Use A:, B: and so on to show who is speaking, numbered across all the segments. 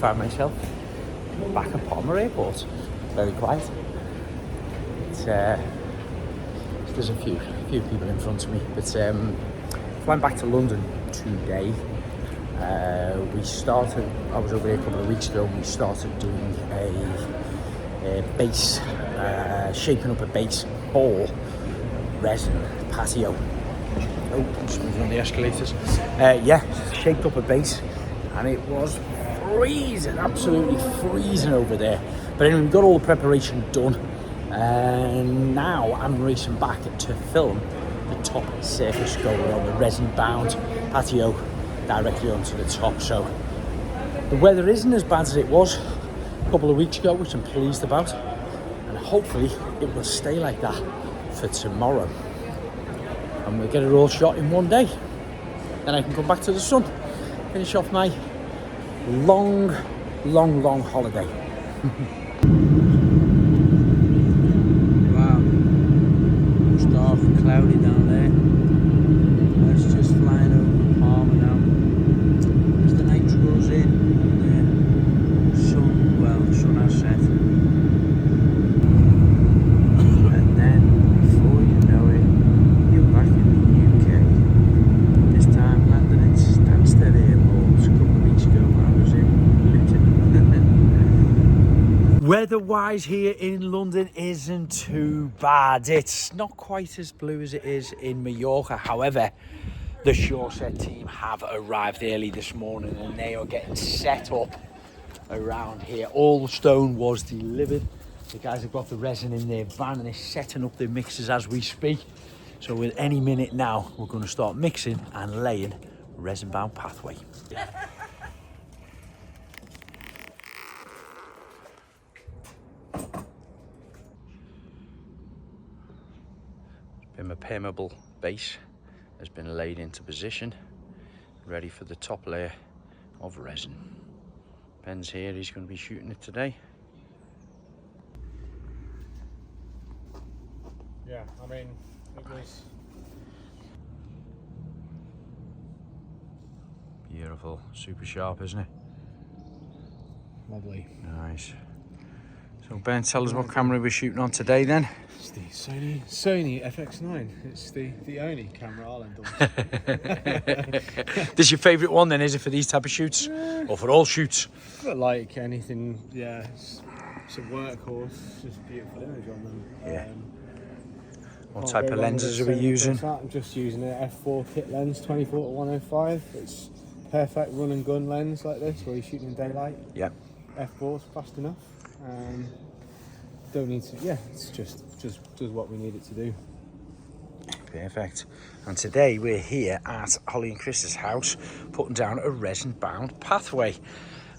A: find myself back at Palmer Airport. Very quiet. There's a few people in front of me, but flying back to London today. I was over here a couple of weeks ago, and we started doing a base, shaping up a base for Resin patio. Oh, just moving on the escalators. Shaped up a base, and it was freezing, absolutely freezing over there. But anyway, we got all the preparation done, and now I'm racing back to film the top surface going on the resin-bound patio directly onto the top. So the weather isn't as bad as it was a couple of weeks ago, which I'm pleased about, and hopefully it will stay like that for tomorrow, and we'll get it all shot in one day. Then I can come back to the sun, finish off my long holiday. Wow, it's dark and cloudy down there. It's just flying over Palmer now. As the night draws in, the sun has set. And then, before you know it, you're back in the UK. This time landed at Stansted Airport a couple of weeks ago when I was in Luton. Weather-wise here in London isn't too bad. It's not quite as blue as it is in Mallorca. However, the sureset team have arrived early this morning, and they are getting set up around here. All the stone was delivered. The guys have got the resin in their van, and they're setting up their mixers as we speak. So with any minute now, we're going to start mixing and laying resin-bound pathway. The permeable base has been laid into position, ready for the top layer of resin. Ben's here, he's going to be shooting it today.
B: Yeah, I mean, it was...
A: Beautiful, super sharp, isn't it?
B: Lovely.
A: Nice. So Ben, tell us what camera we're shooting on today then.
B: It's the Sony FX9. It's the only camera I'll endorse.
A: This is your favourite one then, is it, for these type of shoots? Or for all shoots?
B: But like anything, yeah, it's a workhorse. It's just beautiful image on them.
A: Yeah. What type of lenses are we using?
B: I'm just using an f4 kit lens, 24 to 105. It's perfect run and gun lens like this, where you're shooting in daylight.
A: Yeah.
B: F4's fast enough. Don't need to. Yeah, it's just does what we need it to do.
A: Perfect. And today we're here at Holly and Chris's house, putting down a resin-bound pathway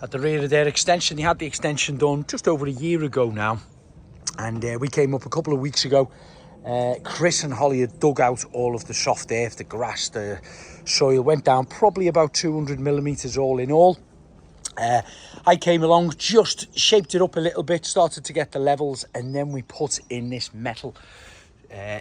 A: at the rear of their extension. They had the extension done just over a year ago now, and we came up a couple of weeks ago. Chris and Holly had dug out all of the soft earth, the grass, the soil, went down probably about 200 millimeters all in all. I came along, just shaped it up a little bit, started to get the levels, and then we put in this metal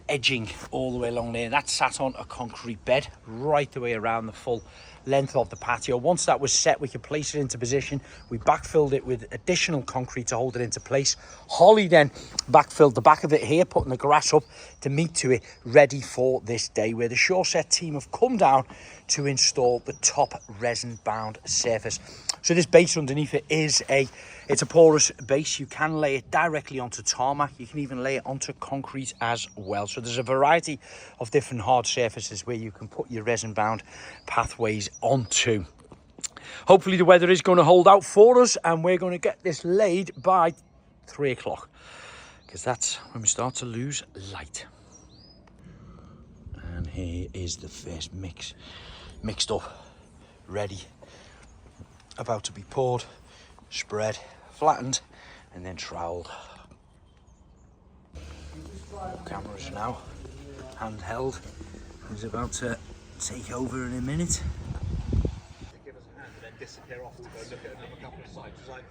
A: edging all the way along there. That sat on a concrete bed right the way around the full length of the patio. Once that was set, we could place it into position. We backfilled it with additional concrete to hold it into place. Holly then backfilled the back of it here, putting the grass up to meet to it, ready for this day, where the sureset team have come down to install the top resin-bound surface. So this base underneath it it's a porous base. You can lay it directly onto tarmac. You can even lay it onto concrete as well. So there's a variety of different hard surfaces where you can put your resin-bound pathways onto. Hopefully the weather is going to hold out for us, and we're going to get this laid by 3 o'clock, because that's when we start to lose light. And here is the first mixed up, ready, about to be poured, spread, flattened, and then troweled. Cameras now handheld. He's about to take over in a minute.
B: Give us a hand and then disappear off to go look at another couple of sites. It's like,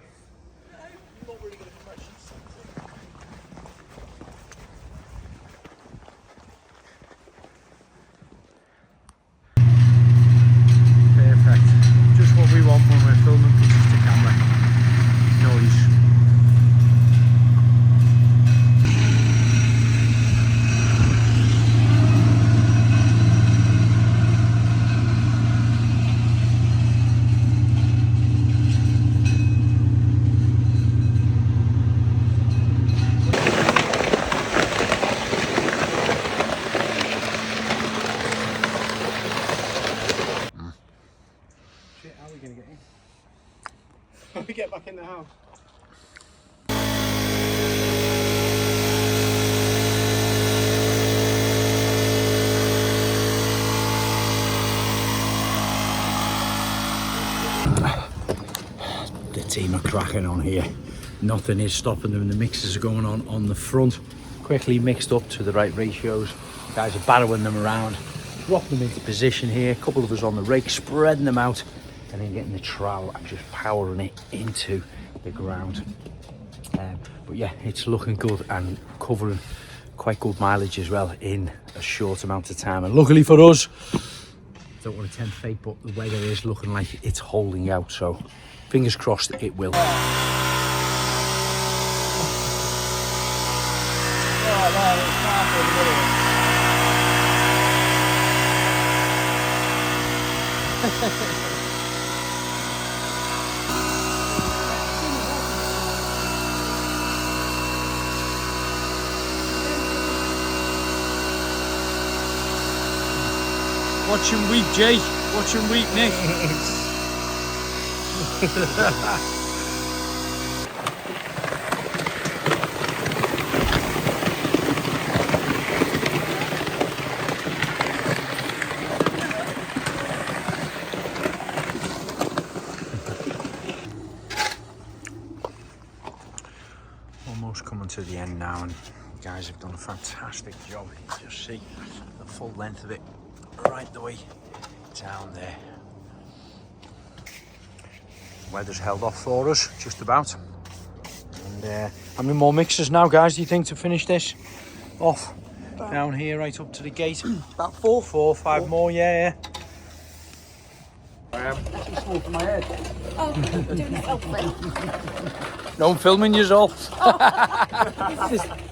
B: I'm not really going to commercial something.
A: Perfect. Just what we want when we're filming pieces to camera.
B: When we get back in the house.
A: The team are cracking on here. Nothing is stopping them. The mixes are going on the front. Quickly mixed up to the right ratios. Guys are barrowing them around, dropping them into position here. A couple of us on the rake, spreading them out, and then getting the trowel and just powering it into the ground. But yeah, it's looking good and covering quite good mileage as well in a short amount of time. And luckily for us, don't want to tempt fate, but the weather is looking like it's holding out, so fingers crossed it will. Watch him weep, Jay. Watch him weep, Nick. Almost coming to the end now, and you guys have done a fantastic job. You can just see the full length of it right the way down there. Weather's held off for us, just about. And how many more mixers now, guys, do you think, to finish this off? Down here, right up to the gate?
B: About four.
A: 4 or 5 more, yeah.
B: That's too small for my head.
C: Oh, doing a selfie.
A: No, I'm filming you all.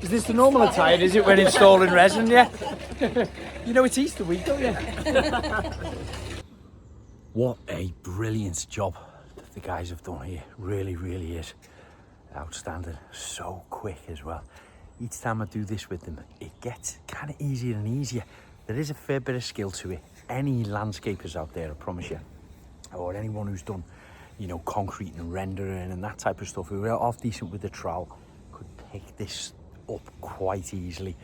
A: Is this the normal attire, is it, when installing resin, yeah? You know it's Easter week, don't you? What a brilliant job that the guys have done here. Really, really is outstanding. So quick as well. Each time I do this with them, it gets kind of easier and easier. There is a fair bit of skill to it. Any landscapers out there, I promise you, or anyone who's done, you know, concrete and rendering and that type of stuff, who are half decent with the trowel, could pick this up quite easily.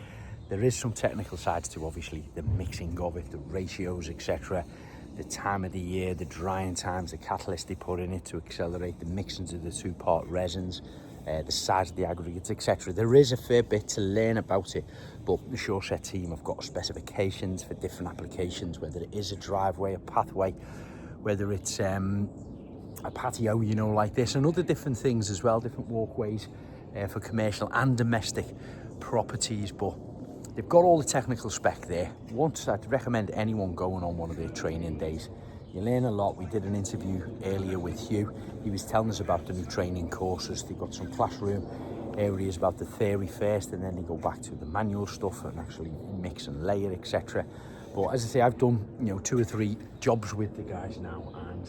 A: There is some technical sides to, obviously, the mixing of it, the ratios, etc., the time of the year, the drying times, the catalyst they put in it to accelerate the mixings of the two-part resins, the size of the aggregates, etc. There is a fair bit to learn about it, but the sureset team have got specifications for different applications, whether it is a driveway, a pathway, whether it's a patio, you know, like this, and other different things as well, different walkways for commercial and domestic properties. But they've got all the technical spec there. I'd recommend anyone going on one of their training days. You learn a lot. We did an interview earlier with Hugh. He was telling us about the new training courses. They've got some classroom areas about the theory first, and then they go back to the manual stuff and actually mix and layer, etc. But as I say, I've done, you know, 2 or 3 jobs with the guys now, and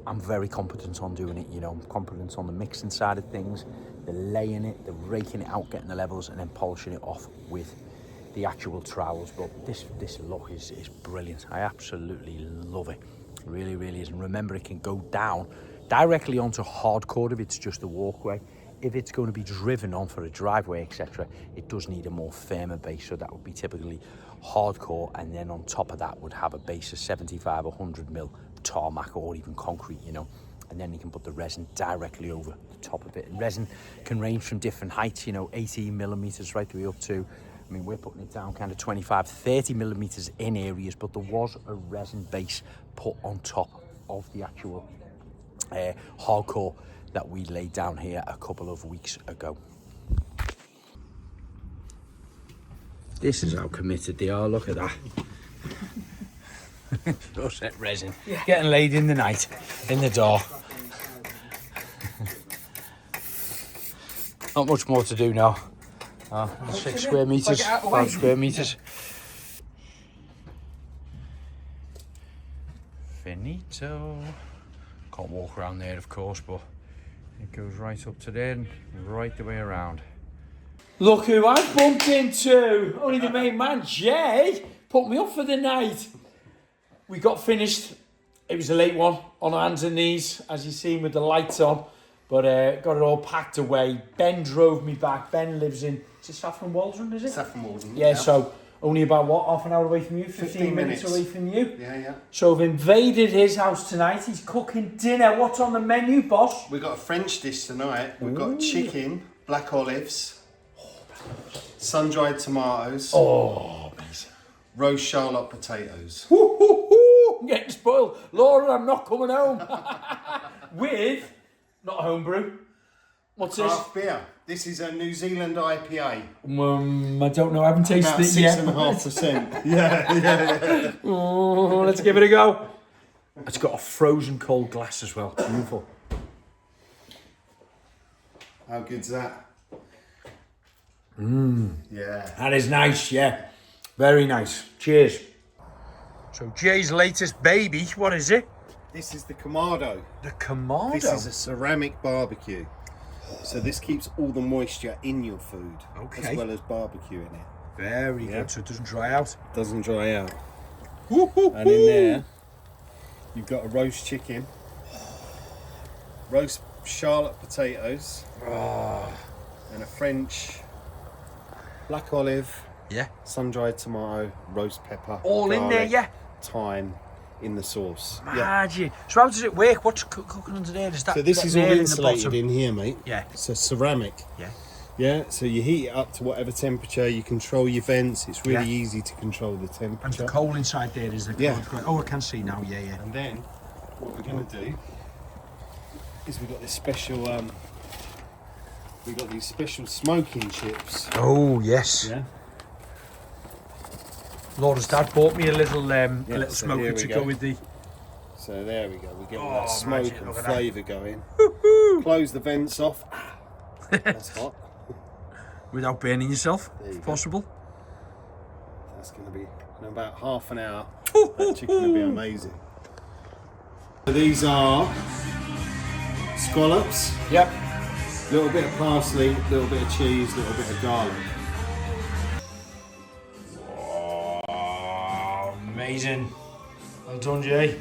A: I'm very competent on doing it. You know, I'm competent on the mixing side of things, the laying it, the raking it out, getting the levels, and then polishing it off with the actual trowels. But this look is brilliant. I absolutely love it. Really, really is. And remember, it can go down directly onto hardcore if it's just a walkway. If it's going to be driven on for a driveway, etc., it does need a more firmer base. So that would be typically hardcore, and then on top of that would have a base of 75 or 100 mil tarmac or even concrete, you know. And then you can put the resin directly over the top of it. And resin can range from different heights, you know, 18 millimeters right the way up to, I mean, we're putting it down kind of 25, 30 millimeters in areas, but there was a resin base put on top of the actual hardcore that we laid down here a couple of weeks ago. This is how committed they are, look at that. Sureset resin, getting laid in the night, in the door. Not much more to do now. 6 square meters, 5 square meters. Finito. Can't walk around there, of course, but it goes right up to there and right the way around. Look who I bumped into! Only the main man, Jay, put me up for the night. We got finished. It was a late one, on hands and knees, as you've seen with the lights on. But got it all packed away. Ben drove me back. Ben lives in, is it Saffron Waldron, is it?
D: Saffron Walden.
A: Yeah, so only about, what, half an hour away from you? 15 minutes away from you?
D: Yeah.
A: So I've invaded his house tonight. He's cooking dinner. What's on the menu, boss?
D: We've got a French dish tonight. We've got chicken, black olives, sun-dried tomatoes,
A: Amazing.
D: roast Charlotte potatoes.
A: I'm getting spoiled. Laura, I'm not coming home. With, not homebrew. What's this?
D: Craft beer. This is a New Zealand IPA.
A: I don't know. I haven't tasted
D: About
A: it yet.
D: 6.5%. yeah.
A: Oh, let's give it a go. It's got a frozen cold glass as well. Beautiful.
D: How good's that? Yeah.
A: That is nice, yeah. Very nice. Cheers. So Jay's latest baby, what is it?
D: This is the Kamado.
A: The Kamado.
D: This is a ceramic barbecue. So this keeps all the moisture in your food,
A: Okay.
D: as well as barbecuing it.
A: Very good, so it doesn't dry out.
D: Doesn't dry out. And in there, you've got a roast chicken, roast Charlotte potatoes, and a French black olive,
A: Yeah.
D: sun-dried tomato, roast pepper,
A: All in there,
D: garlic,
A: yeah.
D: thyme in the sauce. Yeah.
A: Magic. So how does it work? What's cooking under there? Is that
D: So this
A: that
D: is all
A: nail in the
D: insulated
A: bottom?
D: in here, mate.
A: Yeah.
D: It's a ceramic.
A: Yeah.
D: Yeah, so you heat it up to whatever temperature, you control your vents, it's really
A: Yeah.
D: easy to control the
A: And
D: temperature.
A: the coal inside there is the
D: Yeah.
A: coal. Oh, I can see now. Yeah.
D: And then what we're going to do is we've got this special, we've got these special smoking chips.
A: Oh yes.
D: Yeah.
A: Laura's dad bought me a little
D: so
A: smoker
D: here we
A: to
D: go.
A: go with the.
D: So there we go, we're getting
A: Oh,
D: that smoke
A: magic,
D: and
A: look at that.
D: flavour going. Close the vents off. That's hot.
A: Without burning yourself,
D: There you
A: if
D: go.
A: possible.
D: That's going to be in about half an hour. That chicken will be amazing. So these are scallops.
A: Yep.
D: A little bit of parsley, a little bit of cheese, a little bit of garlic.
A: Oh, amazing. Well done, Jay.